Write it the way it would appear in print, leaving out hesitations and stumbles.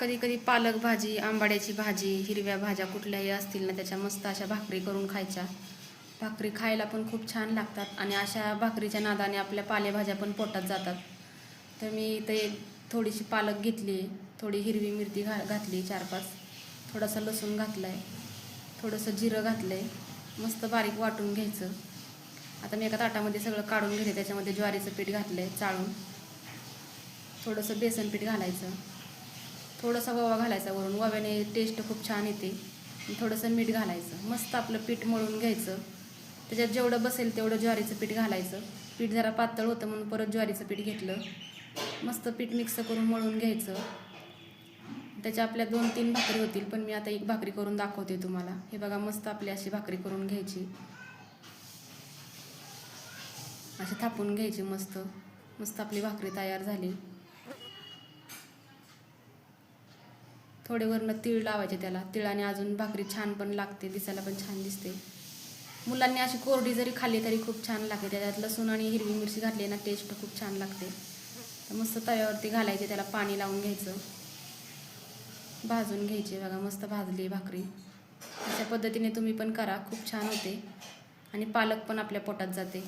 कधी कधी पालक भाजी, आंबाड्याची भाजी, हिरव्या भाज्या कुठल्याही असतील ना, त्याच्या मस्त अशा भाकरी करून खायच्या. भाकरी खायला पण खूप छान लागतात आणि अशा भाकरीच्या नादाने आपल्या पालेभाज्या पण पोटात जातात. तर मी इथे थोडीशी पालक घेतली, थोडी हिरवी मिरची घातली 4-5, थोडासा लसूण घातला आहे, थोडंसं जिरं घातलं आहे, मस्त बारीक वाटून घ्यायचं. आता मी एका ताटामध्ये सगळं काढून घेते. त्याच्यामध्ये ज्वारीचं पीठ घातलं आहे चाळून, थोडंसं बेसन पीठ घालायचं, थोडासा ओवा घालायचा वरून. ओव्याने टेस्ट खूप छान येते. थोडंसं मीठ घालायचं. मस्त आपलं पीठ मळून घ्यायचं. त्याच्यात जेवढं बसेल तेवढं ज्वारीचं पीठ घालायचं. पीठ जरा पातळ होतं म्हणून परत ज्वारीचं पीठ घेतलं. मस्त पीठ मिक्स करून मळून घ्यायचं. त्याच्या आपल्या 2-3 भाकरी होतील, पण मी आता एक भाकरी करून दाखवते तुम्हाला. हे बघा, मस्त आपली अशी भाकरी करून घ्यायची, अशी थापून घ्यायची. मस्त मस्त आपली भाकरी तयार झाली. थोडे वरनं तीळ लावायचे त्याला. तिळाने अजून भाकरी छान पण लागते, दिसायला पण छान दिसते. मुलांनी अशी कोरडी जरी खाल्ली तरी खूप छान लागते. त्याच्यात लसूण आणि हिरवी मिरची घातली ना, टेस्ट खूप छान लागते. तर मस्त तव्यावरती घालायचे, त्याला पाणी लावून घ्यायचं, भाजून घ्यायचे. बघा, मस्त भाजली भाकरी. अशा पद्धतीने तुम्ही पण करा, खूप छान होते आणि पालक पण आपल्या पोटात जाते.